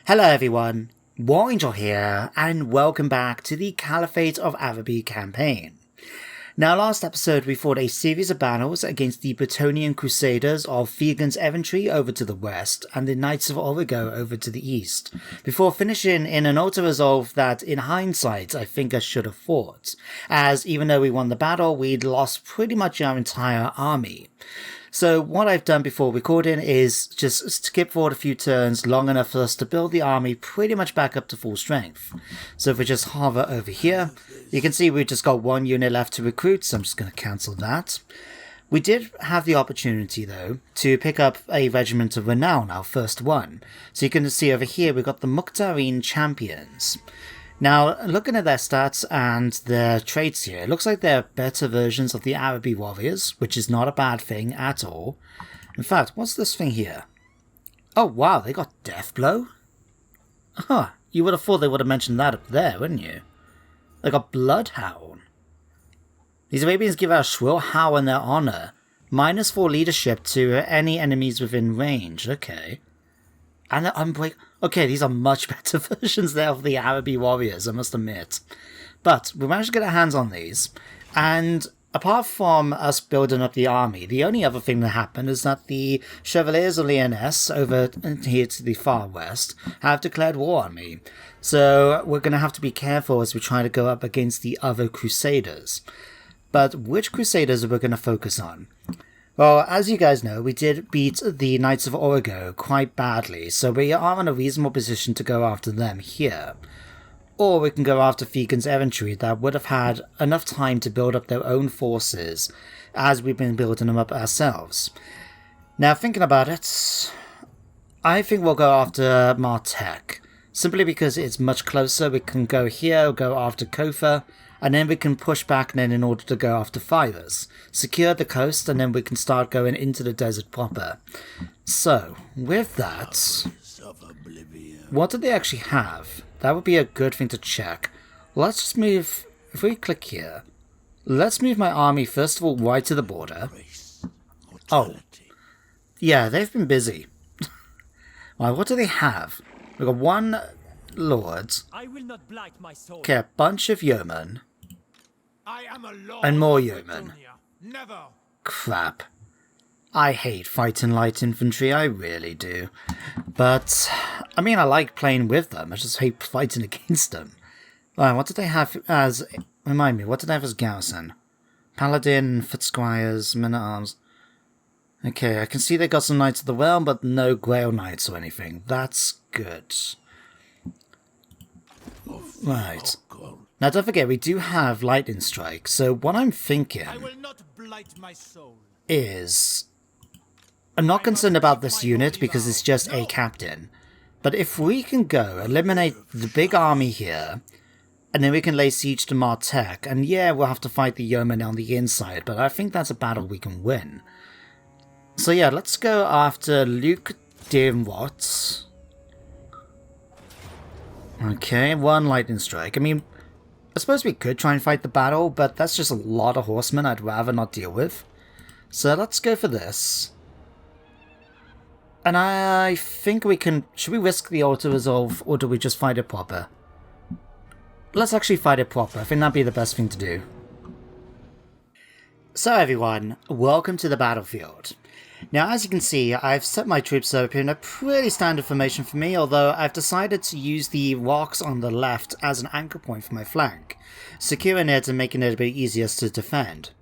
Hello everyone, War Angel here, and welcome back to the Caliphate of Araby campaign. Now last episode we fought a series of battles against the Bretonnian Crusaders of Figan's Infantry over to the west and the Knights of Origo over to the east, before finishing in an auto-resolve that in hindsight I think I should have fought, as even though we won the battle we'd lost pretty much our entire army. So what I've done before recording is just skip forward a few turns long enough for us to build the army pretty much back up to full strength. So if we just hover over here, you can see we've just got one unit left to recruit, so I'm just going to cancel that. We did have the opportunity though to pick up a regiment of renown, our first one. So you can see over here we've got the Mukhtarine Champions. Now, looking at their stats and their traits here, it looks like they're better versions of the Araby warriors, which is not a bad thing at all. In fact, what's this thing here? Oh wow, they got Death Blow? Huh, you would have thought they would have mentioned that up there, wouldn't you? They got Bloodhound. These Arabians give out a shrill howl in their honor. -4 leadership to any enemies within range, okay. And okay, these are much better versions there of the Araby warriors, I must admit. But we managed to get our hands on these, and apart from us building up the army, the only other thing that happened is that the Chevaliers of Lyonesse over here to the far west have declared war on me. So we're going to have to be careful as we try to go up against the other Crusaders. But which Crusaders are we going to focus on? Well, as you guys know, we did beat the Knights of Origo quite badly, so we are in a reasonable position to go after them here. Or we can go after Figan's Infantry that would have had enough time to build up their own forces, as we've been building them up ourselves. Now, thinking about it, I think we'll go after Martek, simply because it's much closer. We can go here, go after Kofa, and then we can push back then in order to go after fighters. Secure the coast, and then we can start going into the desert proper. So, with that, what do they actually have? That would be a good thing to check. Let's just move, if we click here, let's move my army first of all right to the border. Oh, yeah, they've been busy. Right, what do they have? We've got one lord, okay, a bunch of yeomen, and more yeomen. Crap. I hate fighting light infantry, I really do. But, I mean, I like playing with them, I just hate fighting against them. Right, what did they have as, remind me, what did they have as garrison? Paladin, Footsquires, men-at-arms. Okay, I can see they got some Knights of the Realm, but no Grail Knights or anything. That's good. Right. Now don't forget, we do have Lightning Strike, so what I'm thinking is, I'm not concerned about this unit because it's just a captain, but if we can go eliminate the big army here, and then we can lay siege to Martek, and yeah, we'll have to fight the Yeomen on the inside, but I think that's a battle we can win. So yeah, let's go after Luke Dimwat. Okay, one Lightning Strike. I mean, I suppose we could try and fight the battle, but that's just a lot of horsemen I'd rather not deal with. So let's go for this. And I think we can... Should we risk the auto-resolve, or do we just fight it proper? Let's actually fight it proper. I think that'd be the best thing to do. So everyone, welcome to the battlefield. Now, as you can see, I've set my troops up in a pretty standard formation for me, although I've decided to use the rocks on the left as an anchor point for my flank, securing it and making it a bit easier to defend.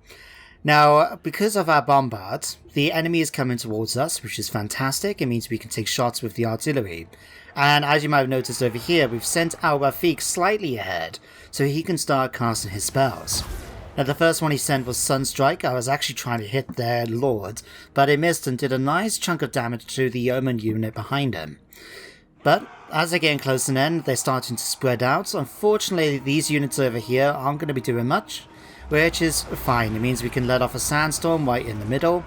Now, because of our bombard, the enemy is coming towards us, which is fantastic. It means we can take shots with the artillery. And as you might have noticed over here, we've sent our Rafik slightly ahead, so he can start casting his spells. Now the first one he sent was Sunstrike. I was actually trying to hit their lord, but he missed and did a nice chunk of damage to the Yeoman unit behind him. But as they're getting close to an end, they're starting to spread out. Unfortunately, these units over here aren't going to be doing much, which is fine. It means we can let off a sandstorm right in the middle,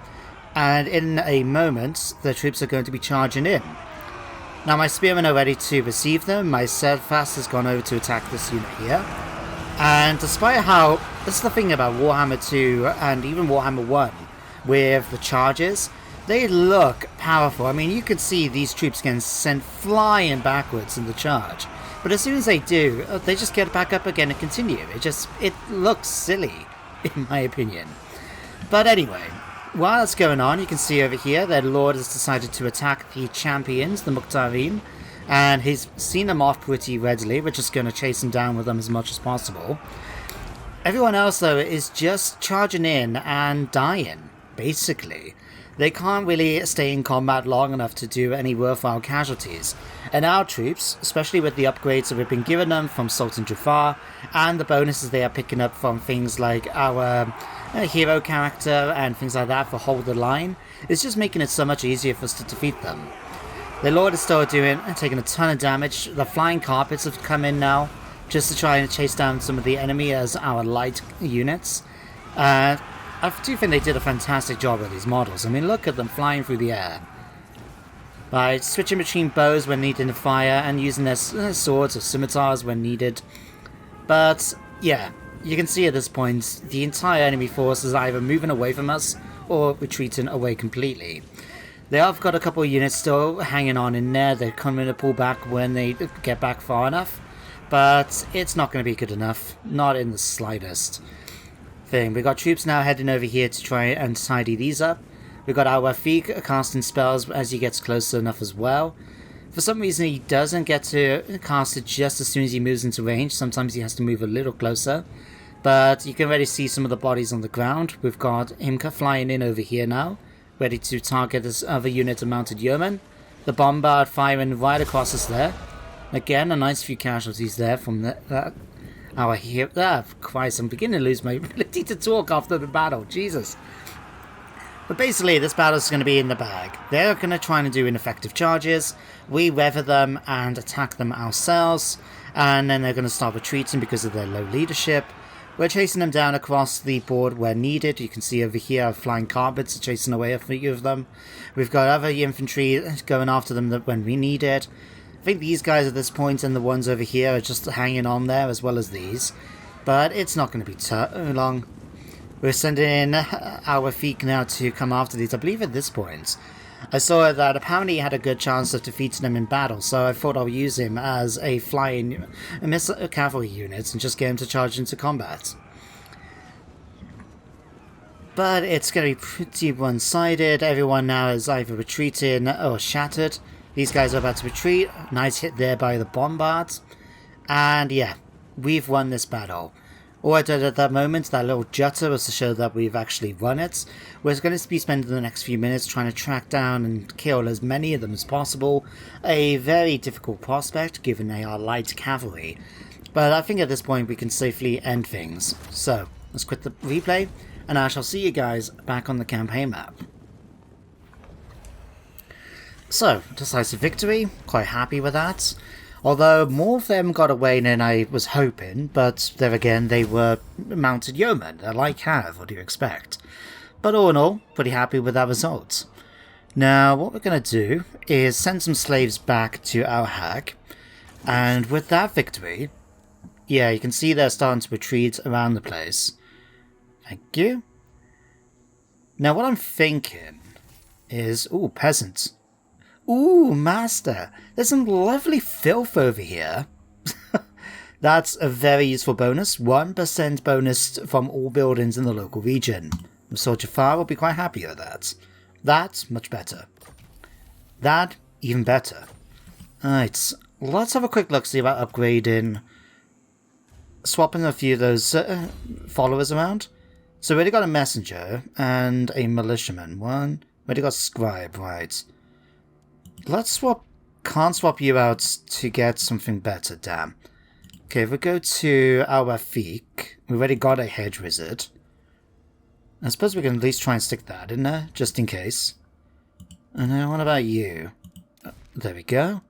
and in a moment, the troops are going to be charging in. Now my spearmen are ready to receive them. My Steadfast has gone over to attack this unit here. And despite how, this is the thing about Warhammer 2 and even Warhammer 1, with the charges, They look powerful. I mean, you can see these troops getting sent flying backwards in the charge. But as soon as they do, they just get back up again and continue. It looks silly, in my opinion. But anyway, while that's going on, you can see over here that Lord has decided to attack the champions, the Mukhtarin. And he's seen them off pretty readily. We're just going to chase them down with them as much as possible. Everyone else, though, is just charging in and dying, basically. They can't really stay in combat long enough to do any worthwhile casualties. And our troops, especially with the upgrades that we've been giving them from Sultan Jaffar, and the bonuses they are picking up from things like our hero character and things like that for Hold the Line, it's just making it so much easier for us to defeat them. The Lord is still taking a ton of damage. The flying carpets have come in now, just to try and chase down some of the enemy as our light units. I do think they did a fantastic job with these models. I mean, look at them flying through the air. By switching between bows when needed to fire and using their swords or scimitars when needed. But, yeah, you can see at this point, the entire enemy force is either moving away from us or retreating away completely. They have got a couple of units still hanging on in there. They're coming to pull back when they get back far enough. But it's not going to be good enough. Not in the slightest. We've got troops now heading over here to try and tidy these up. We've got our Rafik casting spells as he gets closer enough as well. For some reason he doesn't get to cast it just as soon as he moves into range. Sometimes he has to move a little closer. But you can already see some of the bodies on the ground. We've got Imka flying in over here now, ready to target this other unit of mounted yeomen. The bombard firing right across us there. Again, a nice few casualties there from that. Our hero. Christ, I'm beginning to lose my ability to talk after the battle. Jesus. But basically, this battle is going to be in the bag. They're going to try and do ineffective charges. We weather them and attack them ourselves. And then they're going to start retreating because of their low leadership. We're chasing them down across the board where needed. You can see over here our flying carpets are chasing away a few of them. We've got other infantry going after them when we need it. I think these guys at this point and the ones over here are just hanging on there as well as these. But it's not going to be too long. We're sending in our Rafik now to come after these. I believe at this point I saw that apparently he had a good chance of defeating them in battle. So I thought I'll use him as a flying cavalry unit and just get him to charge into combat. But it's going to be pretty one-sided. Everyone now is either retreating or shattered. These guys are about to retreat. Nice hit there by the bombards. And yeah, we've won this battle. All I did at that moment, that little jutter, was to show that we've actually won it. We're going to be spending the next few minutes trying to track down and kill as many of them as possible. A very difficult prospect, given they are light cavalry. But I think at this point we can safely end things. So, let's quit the replay, and I shall see you guys back on the campaign map. So, decisive victory, quite happy with that. Although more of them got away than I was hoping, but there again they were mounted yeomen, they're like Cav, what do you expect? But all in all, pretty happy with that result. Now what we're going to do is send some slaves back to our hag, and with that victory, yeah, you can see they're starting to retreat around the place. Thank you. Now what I'm thinking is, ooh, peasants. Ooh, master, there's some lovely filth over here. That's a very useful bonus. 1% bonus from all buildings in the local region. Sultan Jaffar will be quite happy with that. That's much better. That, even better. Alright, let's have a quick look, see about upgrading. Swapping a few of those followers around. So we already got a messenger and a militiaman. We already got a scribe, right. Let's swap, can't swap you out to get something better, damn. Okay, if we go to our Rafik, we've already got a hedge wizard. I suppose we can at least try and stick that in there, just in case. And then what about you? There we go.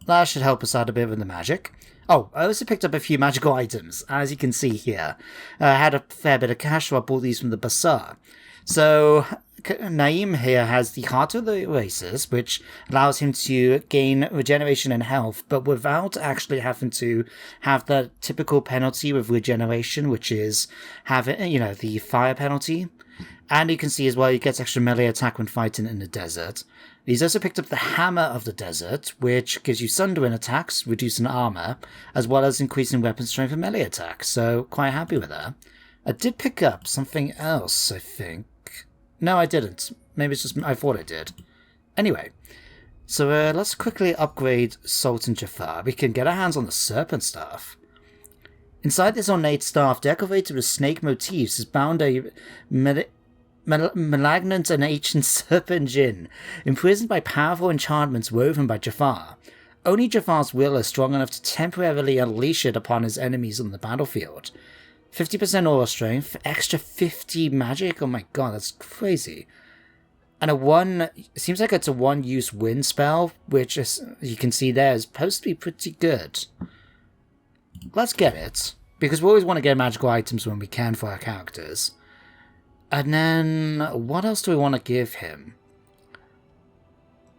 That should help us out a bit with the magic. Oh, I also picked up a few magical items, as you can see here. I had a fair bit of cash, so I bought these from the bazaar. So Naeem here has the Heart of the Oasis, which allows him to gain regeneration and health, but without actually having to have the typical penalty with regeneration, which is having, the fire penalty. And you can see as well, he gets extra melee attack when fighting in the desert. He's also picked up the Hammer of the Desert, which gives you Sunderwind attacks, reducing armor, as well as increasing weapon strength and melee attack, so quite happy with that. I did pick up something else, I think. No, I didn't. Maybe it's just I thought I did. Anyway, so let's quickly upgrade Sultan Jaffar. We can get our hands on the Serpent Staff. Inside this ornate staff, decorated with snake motifs, is bound a malignant and ancient serpent jinn, imprisoned by powerful enchantments woven by Jaffar. Only Jaffar's will is strong enough to temporarily unleash it upon his enemies on the battlefield. 50% aura strength, extra 50 magic, oh my god, that's crazy. And it seems like it's a one-use wind spell, which, as you can see there, is supposed to be pretty good. Let's get it, because we always want to get magical items when we can for our characters. And then, what else do we want to give him?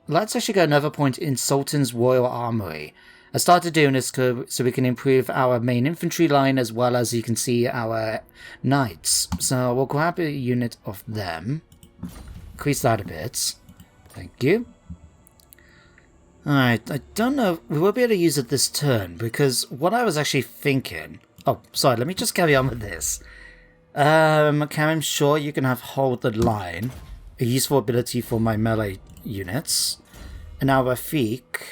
Let's actually go another point in Sultan's Royal Armory. I started doing this so we can improve our main infantry line as well as you can see our knights. So we'll grab a unit of them. Increase that a bit. Thank you. Alright, I don't know. We won't be able to use it this turn because what I was actually thinking... Oh, sorry, let me just carry on with this. I'm sure you can have Hold the Line, a useful ability for my melee units. And now Rafik.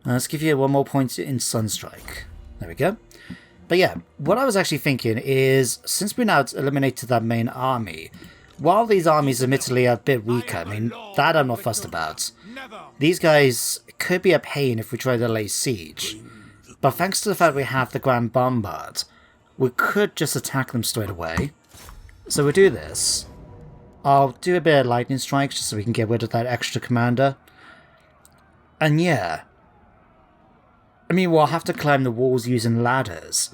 Let's give you one more point in Sunstrike. There we go. But yeah, what I was actually thinking is, since we now eliminated that main army, while these armies admittedly are a bit weaker, I mean, that I'm not fussed about. These guys could be a pain if we try to lay siege. But thanks to the fact we have the Grand Bombard, we could just attack them straight away. So we'll do this. I'll do a bit of lightning strikes just so we can get rid of that extra commander. And yeah. I mean, we'll have to climb the walls using ladders.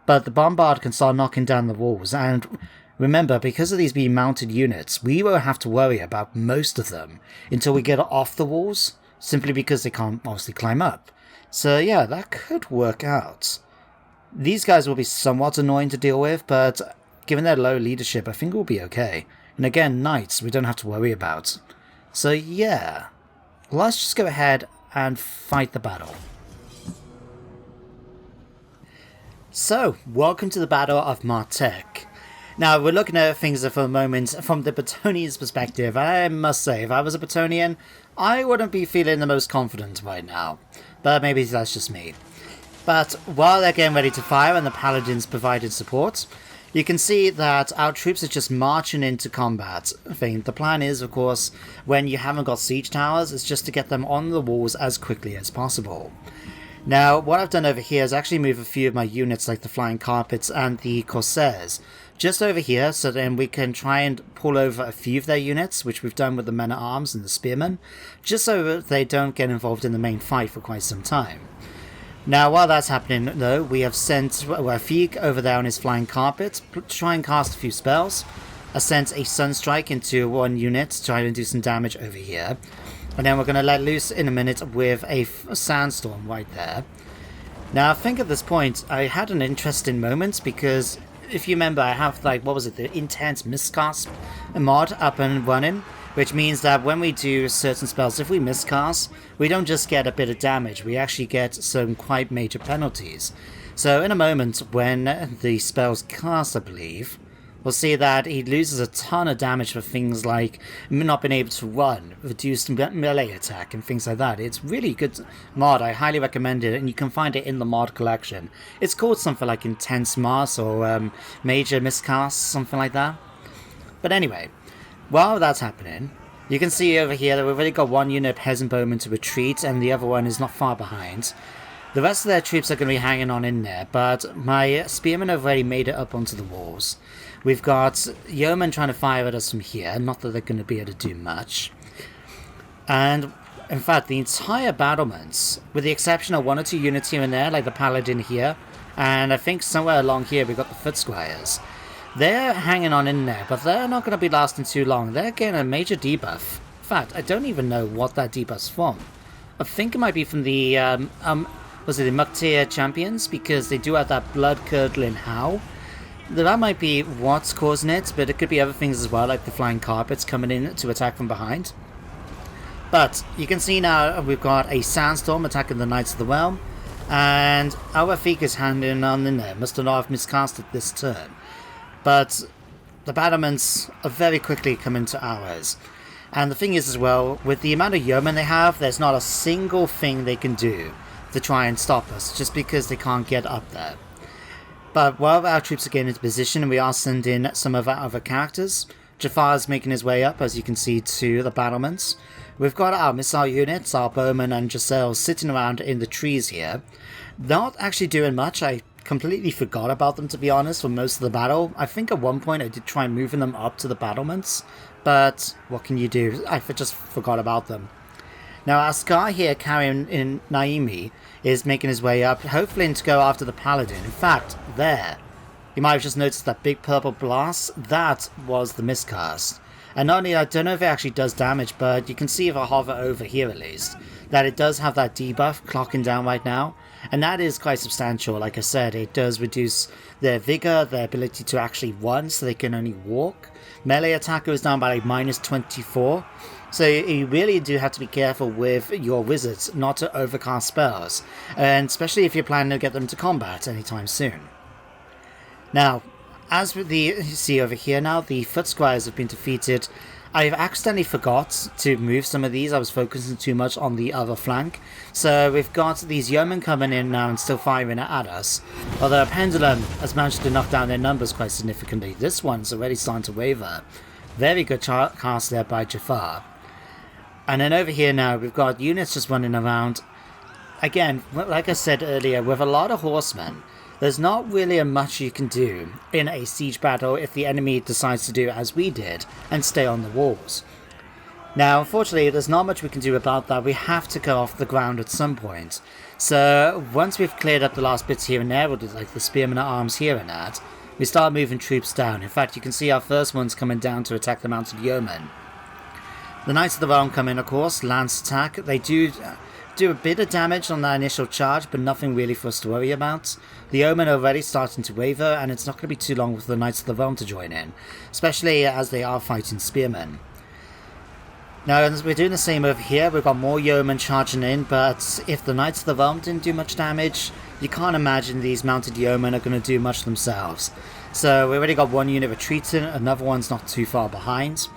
But the Bombard can start knocking down the walls. And remember, because of these being mounted units, we won't have to worry about most of them until we get off the walls. Simply because they can't obviously climb up. So yeah, that could work out. These guys will be somewhat annoying to deal with, but given their low leadership, I think we'll be okay. And again, knights we don't have to worry about. So yeah, let's just go ahead and fight the battle. So, welcome to the Battle of Martek. Now, we're looking at things for a moment from the Bretonnian's perspective. I must say, if I was a Bretonnian, I wouldn't be feeling the most confident right now. But maybe that's just me. But while they're getting ready to fire and the paladins provided support, you can see that our troops are just marching into combat. The plan is, of course, when you haven't got siege towers, is just to get them on the walls as quickly as possible. Now, what I've done over here is actually move a few of my units like the Flying Carpets and the Corsairs just over here, so then we can try and pull over a few of their units, which we've done with the Men-at-Arms and the Spearmen, just so that they don't get involved in the main fight for quite some time. Now, while that's happening, though, we have sent Rafik over there on his Flying Carpet to try and cast a few spells. I sent a Sunstrike into one unit to try and do some damage over here. And then we're going to let loose in a minute with a Sandstorm right there. Now, I think at this point, I had an interesting moment because, if you remember, I have, like, what was it, the Intense Miscast mod up and running, which means that when we do certain spells, if we miscast, we don't just get a bit of damage, we actually get some quite major penalties. So in a moment, when the spell's cast, I believe, we'll see that he loses a ton of damage for things like not being able to run, reduced melee attack, and things like that. It's really good mod. I highly recommend it, and you can find it in the mod collection. It's called something like Intense Mass or Major Miscast, something like that. But anyway, while that's happening, you can see over here that we've already got one unit of Peasant Bowmen to retreat, and the other one is not far behind. The rest of their troops are going to be hanging on in there, but my Spearmen have already made it up onto the walls. We've got Yeomen trying to fire at us from here, not that they're going to be able to do much. And, in fact, the entire battlements, with the exception of one or two units here and there, like the Paladin here, and I think somewhere along here we've got the Foot Squires, they're hanging on in there, but they're not going to be lasting too long. They're getting a major debuff. In fact, I don't even know what that debuff's from. I think it might be from the, was it the Muktir Champions, because they do have that blood-curdling howl. That might be what's causing it, but it could be other things as well, like the flying carpets coming in to attack from behind. But you can see now we've got a sandstorm attacking the Knights of the Realm, and our Fika's hand in on in there. Must not have miscast it this turn. But the battlements are very quickly coming to ours. And the thing is as well, with the amount of yeomen they have, there's not a single thing they can do to try and stop us, just because they can't get up there. But while our troops are getting into position, we are sending some of our other characters. Jaffar is making his way up, as you can see, to the battlements. We've got our missile units, our bowmen and Giselle sitting around in the trees here. Not actually doing much. I completely forgot about them, to be honest, for most of the battle. I think at one point I did try moving them up to the battlements, but what can you do? I just forgot about them. Now our Scar here carrying in Naimi is making his way up, hopefully to go after the Paladin. In fact, there. You might have just noticed that big purple blast. That was the miscast. And not only, I don't know if it actually does damage, but you can see if I hover over here at least, that it does have that debuff clocking down right now. And that is quite substantial. Like I said, it does reduce their vigor, their ability to actually run, so they can only walk. Melee attack goes down by like minus 24. So you really do have to be careful with your wizards not to overcast spells, and especially if you're planning to get them to combat anytime soon. Now, as with you see over here now, the foot squires have been defeated. I've accidentally forgot to move some of these. I was focusing too much on the other flank. So we've got these yeomen coming in now and still firing at us. Although Pendulum has managed to knock down their numbers quite significantly. This one's already starting to waver. Very good cast there by Jaffar. And then over here now, we've got units just running around. Again, like I said earlier, with a lot of horsemen, there's not really much you can do in a siege battle if the enemy decides to do as we did and stay on the walls. Now, unfortunately, there's not much we can do about that. We have to go off the ground at some point. So once we've cleared up the last bits here and there, we'll do like the spearmen at arms here and that, we start moving troops down. In fact, you can see our first ones coming down to attack the mounted yeomen. The Knights of the Realm come in, of course, lance attack. They do a bit of damage on that initial charge, but nothing really for us to worry about. The Yeomen are already starting to waver, and it's not going to be too long for the Knights of the Realm to join in, especially as they are fighting spearmen. Now, as we're doing the same over here, we've got more Yeomen charging in, but if the Knights of the Realm didn't do much damage, you can't imagine these mounted Yeomen are going to do much themselves. So we already got one unit retreating, another one's not too far behind.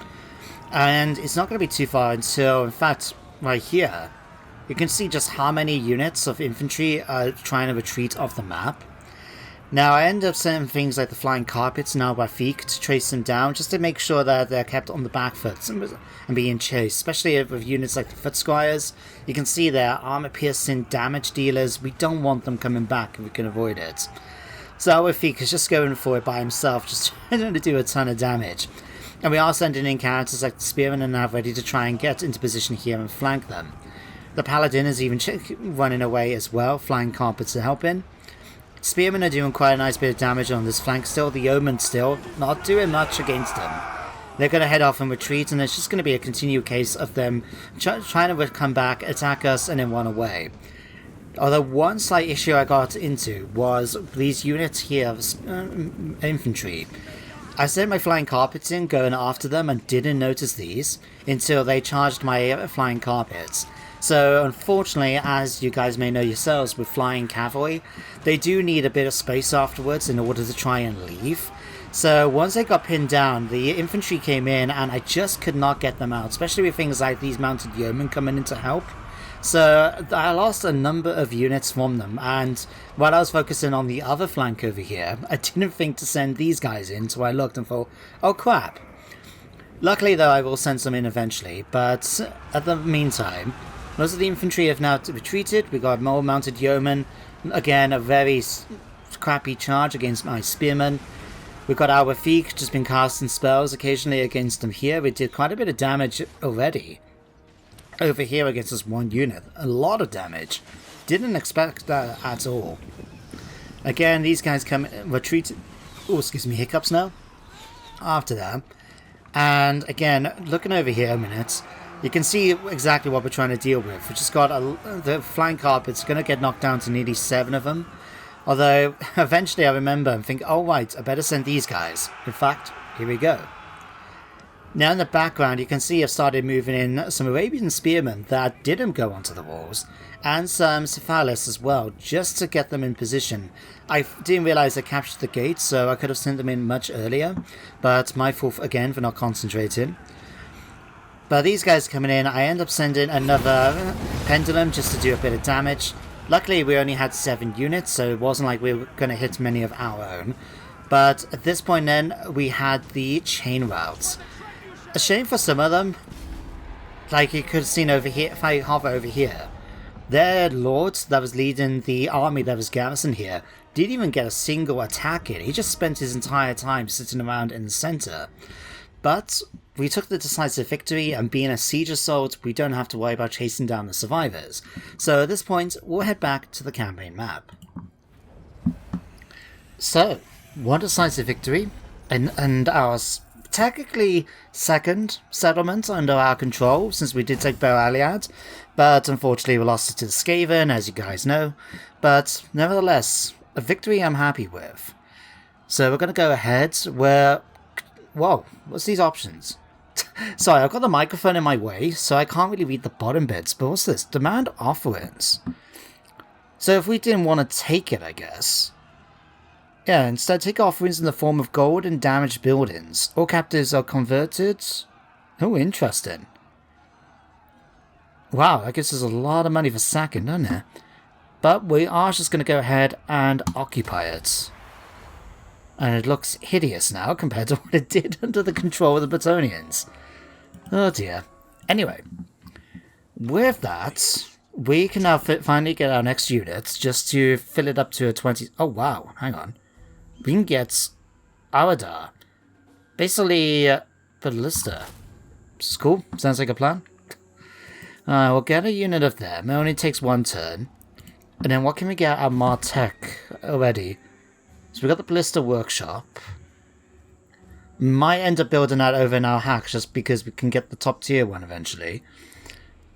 And it's not going to be too far until, in fact, right here, you can see just how many units of infantry are trying to retreat off the map. Now, I end up sending things like the flying carpets now by Feek to trace them down, just to make sure that they're kept on the back foot and being chased, especially with units like the foot squires. You can see they're armor-piercing damage dealers. We don't want them coming back if we can avoid it. So our Feek is just going for it by himself, just trying to do a ton of damage. And we are sending in characters like the Spearmen and Nav ready to try and get into position here and flank them. The Paladin is even running away as well, flying carpets to help in. Spearmen are doing quite a nice bit of damage on this flank still. The Yeomen still not doing much against them. They're going to head off and retreat, and it's just going to be a continued case of them trying to come back, attack us, and then run away. Although one slight issue I got into was these units here of infantry. I sent my flying carpets in going after them and didn't notice these until they charged my flying carpets. So unfortunately, as you guys may know yourselves, with flying cavalry, they do need a bit of space afterwards in order to try and leave. So once they got pinned down, the infantry came in and I just could not get them out, especially with things like these mounted yeomen coming in to help. So I lost a number of units from them, and while I was focusing on the other flank over here, I didn't think to send these guys in, so I looked and thought, oh crap. Luckily though, I will send some in eventually, but at the meantime, most of the infantry have now retreated. We got more mounted yeomen, again a very crappy charge against my spearmen. We've got our Feek just been casting spells occasionally against them here. We did quite a bit of damage already. Over here against this one unit. A lot of damage. Didn't expect that at all. Again, these guys come retreat. Oh, excuse me, hiccups now. After that. And again, looking over here a minute, you can see exactly what we're trying to deal with. We just got the flying carpets going to get knocked down to nearly 7 of them. Although, eventually I remember and think, oh right, I better send these guys. In fact, here we go. Now in the background you can see I've started moving in some Arabian spearmen that didn't go onto the walls, and some cephalists as well, just to get them in position. I didn't realise I captured the gate, so I could have sent them in much earlier, but my fault again for not concentrating. But these guys coming in, I end up sending another pendulum just to do a bit of damage. Luckily we only had 7 units, so it wasn't like we were going to hit many of our own. But at this point then, we had the chain routes. A shame for some of them. Like you could have seen over here, if I hover over here, their lord that was leading the army that was garrisoned here didn't even get a single attack in. He just spent his entire time sitting around in the center. But we took the decisive victory, and being a siege assault, we don't have to worry about chasing down the survivors. So at this point, we'll head back to the campaign map. So, one decisive victory, and our technically second settlement under our control, since we did take Beraliad, but unfortunately we lost it to the Skaven, as you guys know. But nevertheless, a victory I'm happy with. So we're going to go ahead where... Whoa, what's these options? Sorry, I've got the microphone in my way, so I can't really read the bottom bits, but what's this? Demand offerings. So if we didn't want to take it, I guess... Yeah, instead take offerings in the form of gold and damaged buildings. All captives are converted. Oh, interesting. Wow, that gives us a lot of money for sacking, doesn't it? But we are just going to go ahead and occupy it. And it looks hideous now compared to what it did under the control of the Bretonnians. Oh dear. Anyway, with that, we can now finally get our next unit just to fill it up to a 20... Oh wow, hang on. We can get Aradar. Basically, Ballista. It's cool. Sounds like a plan. We'll get a unit of them. It only takes 1 turn. And then what can we get? Our Martech already. So we got the Ballista Workshop. Might end up building that over in our hack just because we can get the top tier one eventually.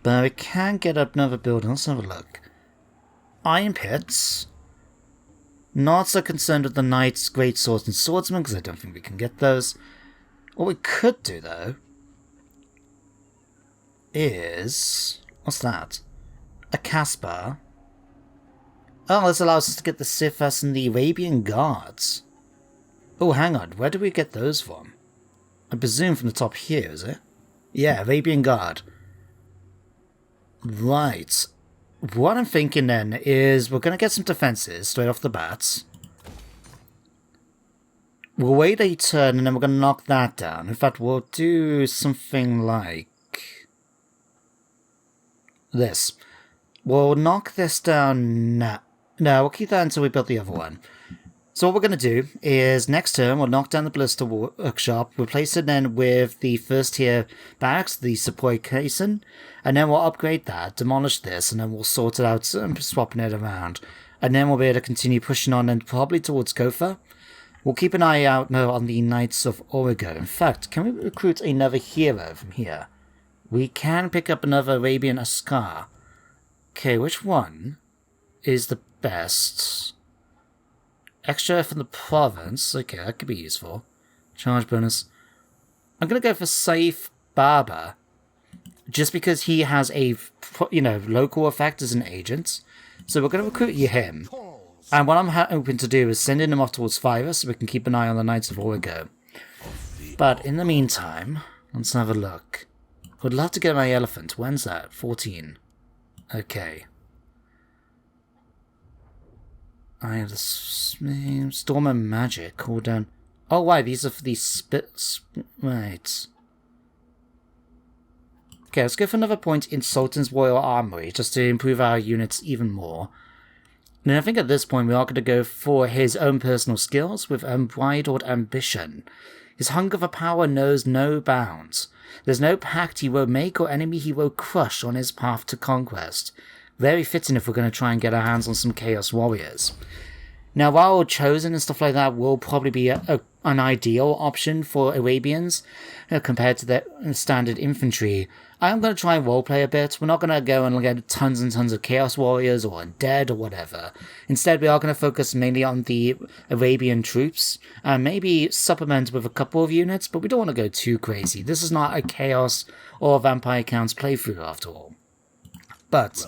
But we can get another building. Let's have a look. Iron Pits. Not so concerned with the Knights, Great Swords, and Swordsmen, because I don't think we can get those. What we could do, though, is... What's that? A Caspar. Oh, this allows us to get the Sifas and the Arabian Guards. Oh, hang on. Where do we get those from? I presume from the top here, is it? Yeah, Arabian Guard. Right. What I'm thinking then is we're going to get some defenses straight off the bat. We'll wait a turn and then we're going to knock that down. In fact, we'll do something like this. We'll knock this down now. No, we'll keep that until we build the other one. So what we're going to do is next turn we'll knock down the Ballista Workshop, replace it then with the first tier barracks, the Sepoy Caisson, and then we'll upgrade that, demolish this, and then we'll sort it out, swapping it around. And then we'll be able to continue pushing on and probably towards Kofa. We'll keep an eye out now on the Knights of Origo. In fact, can we recruit another hero from here? We can pick up another Arabian Askar. Okay, which one is the best? Extra from the province. Okay, that could be useful. Charge bonus. I'm going to go for Saif Baba. Just because he has a, local effect as an agent. So we're going to recruit him. And what I'm hoping to do is send him off towards Fyra so we can keep an eye on the Knights of Origo. But in the meantime, let's have a look. Would love to get my elephant. When's that? 14. Okay. I have the Storm and Magic cooldown. Oh, why? These are for these spits. Right. Okay, let's go for another point in Sultan's Royal Armory, just to improve our units even more. And I think at this point we are going to go for his own personal skills with unbridled ambition. His hunger for power knows no bounds. There's no pact he won't make or enemy he won't crush on his path to conquest. Very fitting if we're going to try and get our hands on some Chaos Warriors. Now, while Chosen and stuff like that will probably be an ideal option for Arabians compared to the standard infantry. I'm going to try and roleplay a bit. We're not going to go and get tons and tons of Chaos Warriors or Undead or whatever. Instead, we are going to focus mainly on the Arabian troops, and maybe supplement with a couple of units, but we don't want to go too crazy. This is not a Chaos or Vampire Counts playthrough after all. But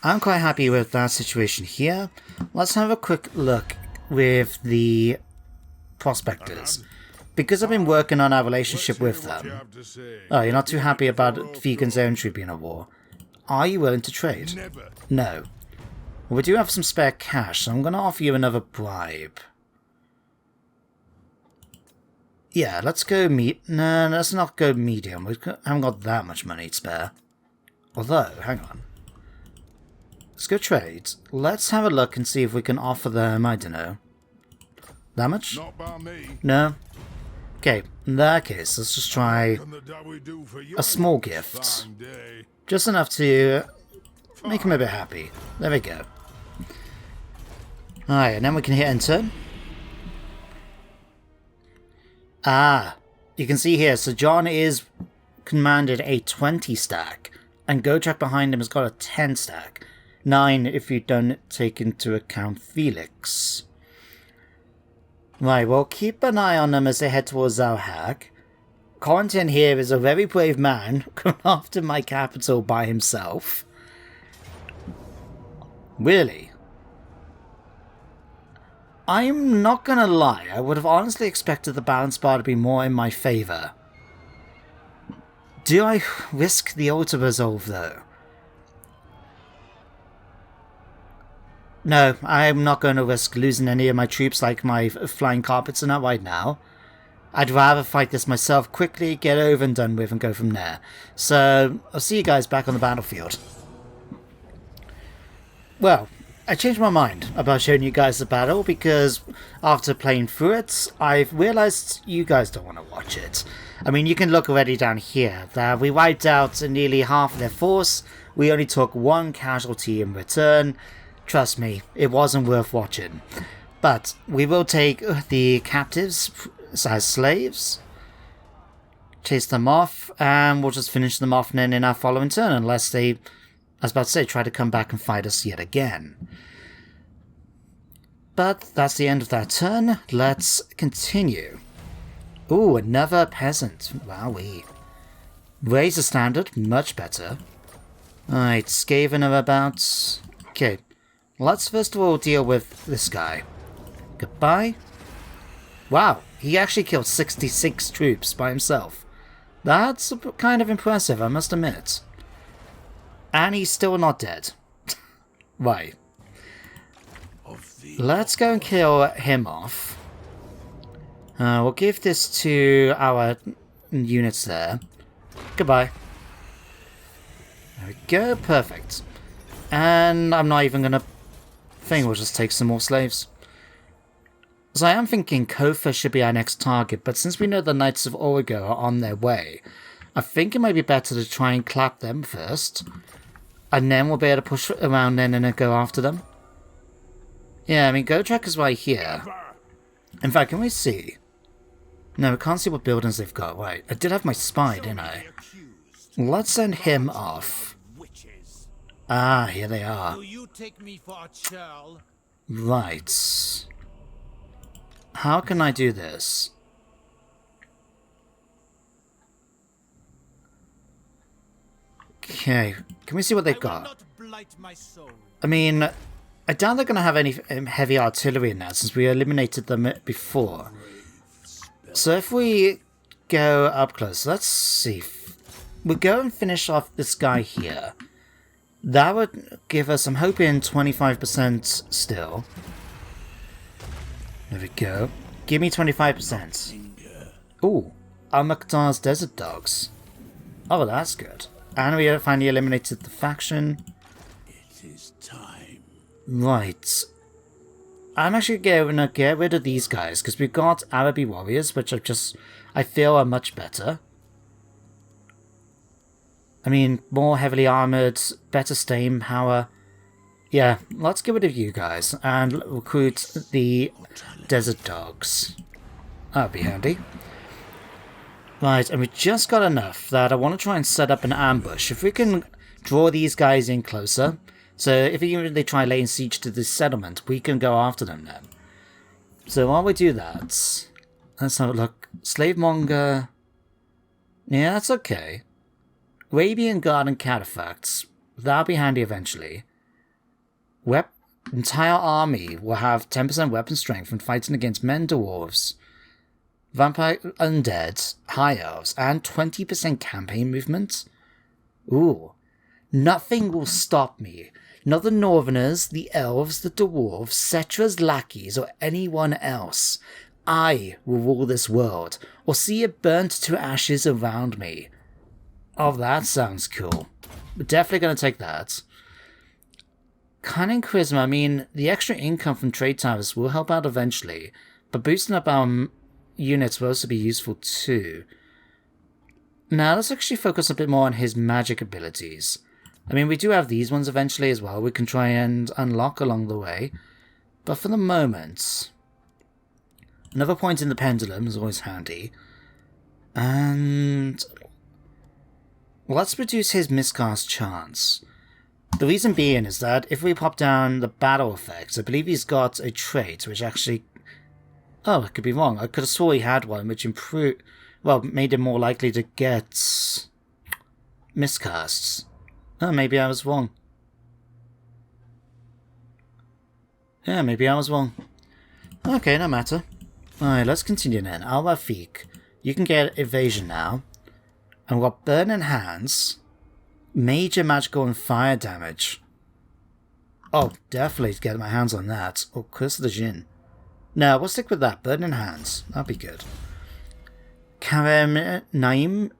I'm quite happy with that situation here. Let's have a quick look with the Prospectors, because I've been working on our relationship with them. Oh, you're not too happy about Vegan's Entry being a war. Are you willing to trade? No. Well, we do have some spare cash, so I'm going to offer you another bribe. Yeah, let's go No, let's not go medium. We haven't got that much money to spare. Although, hang on. Let's go trade. Let's have a look and see if we can offer them, I don't know. That much? Not by me. No? Okay, in that case, let's just try a small gift. Just enough to make him a bit happy. There we go. Alright, and then we can hit enter. Ah, you can see here, so John is commanded a 20 stack, and Gotrek behind him has got a 10 stack. 9 if you don't take into account Felix. Right, well, keep an eye on them as they head towards Zalhag. Corentin here is a very brave man, going after my capital by himself. Really? I'm not gonna lie, I would have honestly expected the balance bar to be more in my favour. Do I risk the auto resolve though? No, I'm not going to risk losing any of my troops like my flying carpets and that right now. I'd rather fight this myself quickly, get over and done with, and go from there. So, I'll see you guys back on the battlefield. Well, I changed my mind about showing you guys the battle because after playing through it, I've realised you guys don't want to watch it. I mean, you can look already down here that we wiped out nearly half of their force. We only took 1 casualty in return. Trust me, it wasn't worth watching. But we will take the captives as slaves, chase them off, and we'll just finish them off then in our following turn, unless they, I was about to say, try to come back and fight us yet again. But that's the end of that turn. Let's continue. Ooh, another peasant. Wowee. Raise the standard, much better. Alright, Skaven are about... Okay. Let's first of all deal with this guy. Goodbye. Wow, he actually killed 66 troops by himself. That's kind of impressive, I must admit. And he's still not dead. Right. Let's go and kill him off. We'll give this to our units there. Goodbye. There we go, perfect. And I'm not even going to... we'll just take some more slaves. So I am thinking Kofa should be our next target, but since we know the Knights of Origo are on their way, I think it might be better to try and clap them first, and then we'll be able to push around then and go after them. Yeah, I mean, Gotrek is right here. In fact, can we see? No, we can't see what buildings they've got. Right, I did have my spy, didn't I? Let's send him off. Ah, here they are. Right. How can I do this? Okay, can we see what they've got? I mean, I doubt they're going to have any heavy artillery in there since we eliminated them before. So if we go up close, let's see. We'll go and finish off this guy here. That would give us, I'm hoping, 25% still. There we go. Give me 25%. Ooh, Al-Mukhtar's Desert Dogs. Oh, that's good. And we finally eliminated the faction. It is time. Right. I'm actually going to get rid of these guys because we've got Araby warriors, which I feel are much better. I mean, more heavily armoured, better staying power. Yeah, let's get rid of you guys and recruit the Desert Dogs. That'd be handy. Right, and we just got enough that I want to try and set up an ambush. If we can draw these guys in closer, so if even they try laying siege to this settlement, we can go after them then. So while we do that, let's have a look. Slave monger. Yeah, that's okay. Arabian Guard and Cataphracts. That'll be handy eventually. Entire army will have 10% weapon strength when fighting against men, dwarves, vampire undead, high elves, and 20% campaign movement. Ooh. Nothing will stop me. Not the northerners, the elves, the dwarves, Cetra's lackeys, or anyone else. I will rule this world, or see it burnt to ashes around me. Oh, that sounds cool. We're definitely going to take that. Cunning Charisma, I mean, the extra income from trade tariffs will help out eventually, but boosting up our units will also be useful too. Now, let's actually focus a bit more on his magic abilities. I mean, we do have these ones eventually as well, we can try and unlock along the way, but for the moment, another point in the pendulum is always handy, and let's reduce his miscast chance. The reason being is that if we pop down the battle effects, I believe he's got a trait which actually... Oh, I could be wrong. I could have swore he had one which improved... Well, made him more likely to get miscasts. Oh, maybe I was wrong. Yeah, maybe I was wrong. Okay, no matter. Alright, let's continue then. Al-Rafiq, you can get evasion now. And we've got Burning Hands, major magical and fire damage. Oh, definitely get my hands on that. Or Curse of the Jinn. No, we'll stick with that. Burning Hands. That'd be good. Karem Naim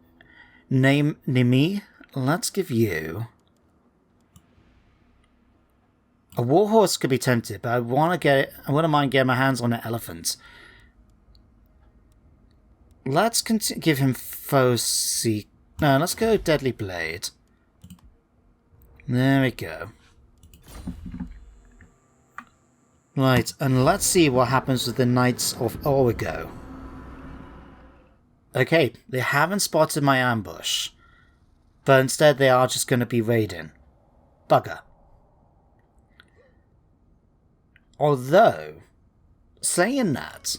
Nimi. Let's give you... A warhorse could be tempted, but I wouldn't mind getting my hands on an elephant. Let's give him Fosi. No, let's go Deadly Blade. There we go. Right, and let's see what happens with the Knights of Origo. Okay, they haven't spotted my ambush, but instead they are just going to be raiding. Bugger. Although, saying that,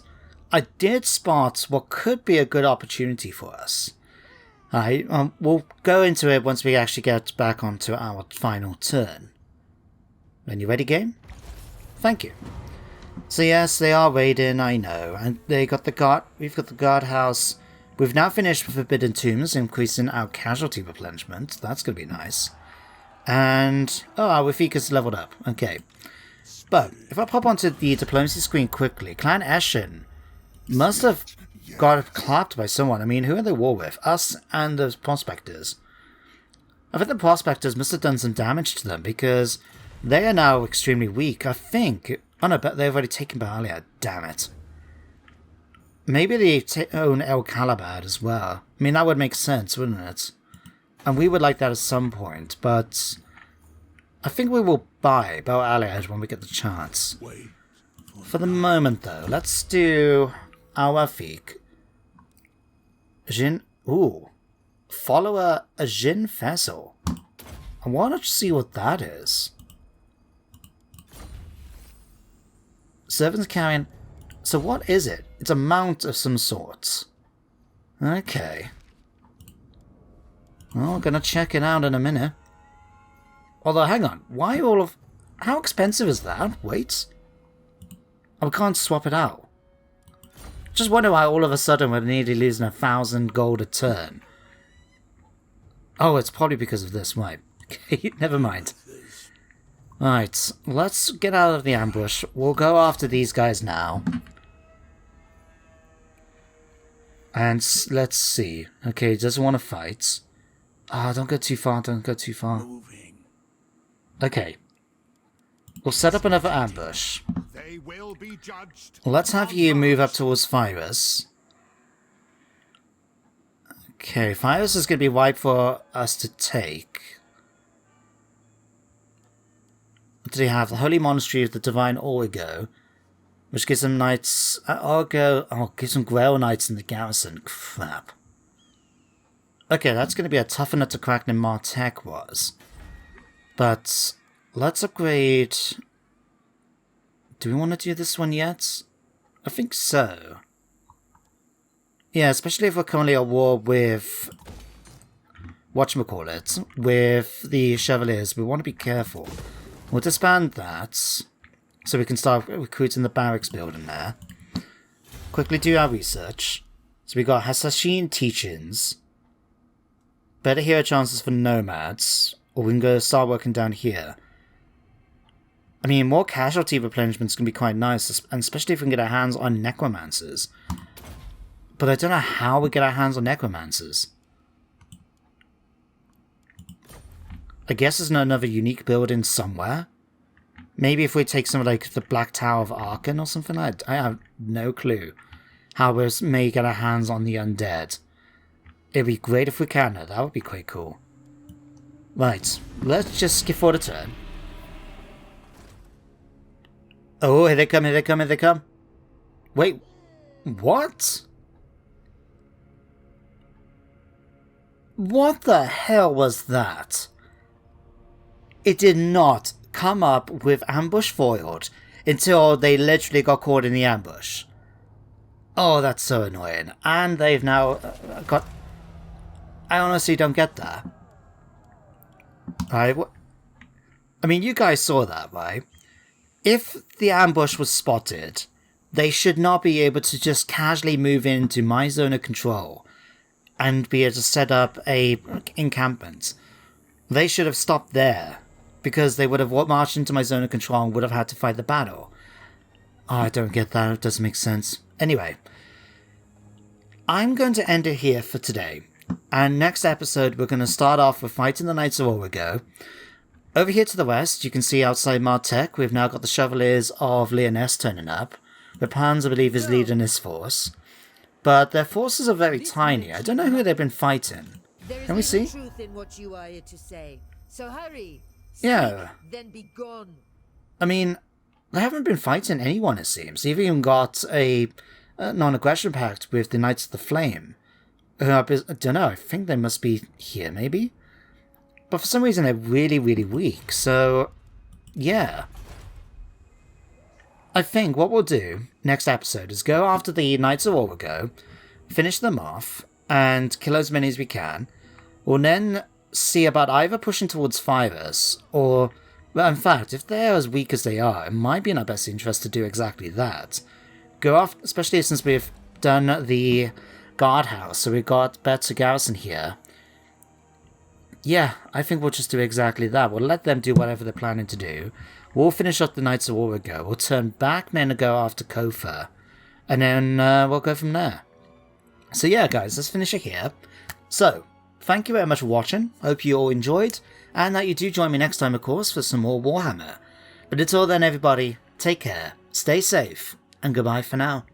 I did spot what could be a good opportunity for us. We'll go into it once we actually get back onto our final turn. When you ready, game? Thank you. So yes, they are raiding, I know, and they got the guard. We've got the guardhouse. We've now finished with Forbidden Tombs, increasing our casualty replenishment. That's going to be nice. And our Rafika's leveled up. Okay. But if I pop onto the diplomacy screen quickly, Clan Eshin must have got clapped by someone. I mean, who are they war with? Us and the Prospectors. I think the Prospectors must have done some damage to them because they are now extremely weak. I think... Oh no, but they've already taken Baalia. Damn it. Maybe they own El Calabad as well. I mean, that would make sense, wouldn't it? And we would like that at some point, but... I think we will buy Bel Aliad when we get the chance. For the moment, though, let's do Al-Rafiq. Jin... Ooh. Follower a Jin Vessel. I want to see what that is. Servants carrying... So what is it? It's a mount of some sort. Okay. Well, we're gonna check it out in a minute. Although, hang on. Why all of... How expensive is that? Wait. Oh, we can't swap it out. Just wonder why all of a sudden we're nearly losing 1,000 gold a turn. Oh, it's probably because of this, right. Okay, never mind. Alright, let's get out of the ambush. We'll go after these guys now. And let's see. Okay, he doesn't want to fight. Ah, don't go too far, don't go too far. Okay. We'll set up another ambush. They will be judged. Let's have you move up towards Fyrus. Okay, Fyrus is going to be wide for us to take. What do they have? The Holy Monastery of the Divine Origo. which gives them knights. Give some Grail Knights in the garrison. Crap. Okay, that's going to be a tougher nut to crack than Martech was. But let's upgrade. Do we want to do this one yet? I think so. Yeah, especially if we're currently at war with whatchamacallit, with the Chevaliers. We want to be careful. We'll disband that, so we can start recruiting the barracks building there. Quickly do our research. So we got Hassashin Teachings. Better hero chances for nomads. Or we can go start working down here. I mean, more casualty replenishments can be quite nice, and especially if we can get our hands on necromancers. But I don't know how we get our hands on necromancers. I guess there's another unique building somewhere. Maybe if we take something like the Black Tower of Arkan or something like that. I have no clue how we may get our hands on the undead. It'd be great if we can, though. That would be quite cool. Right, let's just skip forward a turn. Oh, here they come, here they come, here they come. Wait, what? What the hell was that? It did not come up with ambush foiled until they literally got caught in the ambush. Oh, that's so annoying. And they've now got... I honestly don't get that. Right? I mean, you guys saw that, right? If the ambush was spotted, they should not be able to just casually move into my zone of control and be able to set up a encampment. They should have stopped there, because they would have marched into my zone of control and would have had to fight the battle. Oh, I don't get that. It doesn't make sense. Anyway, I'm going to end it here for today. And next episode, we're going to start off with fighting the Knights of Origo. Over here to the west, you can see outside Martech, we've now got the Chevaliers of Lyonesse turning up. Rapans, I believe, is leading this force. But their forces are very tiny. I don't know who they've been fighting. Can we see? Truth in what you are to say. So hurry. Yeah. Then be gone. I mean, they haven't been fighting anyone, it seems. They've even got a non-aggression pact with the Knights of the Flame. I don't know, I think they must be here, maybe? But for some reason, they're really, really weak, so... yeah. I think what we'll do next episode is go after the Knights of Origo, finish them off, and kill as many as we can. We'll then see about either pushing towards Fivers, or... well, in fact, if they're as weak as they are, it might be in our best interest to do exactly that. Go off, especially since we've done the guardhouse, so we've got better garrison here. Yeah, I think we'll just do exactly that. We'll let them do whatever they're planning to do. We'll finish up the Knights of Origo. We'll turn back then and go after Kofa. And then we'll go from there. So yeah, guys, let's finish it here. So, thank you very much for watching. Hope you all enjoyed. And that you do join me next time, of course, for some more Warhammer. But until then, everybody, take care, stay safe, and goodbye for now.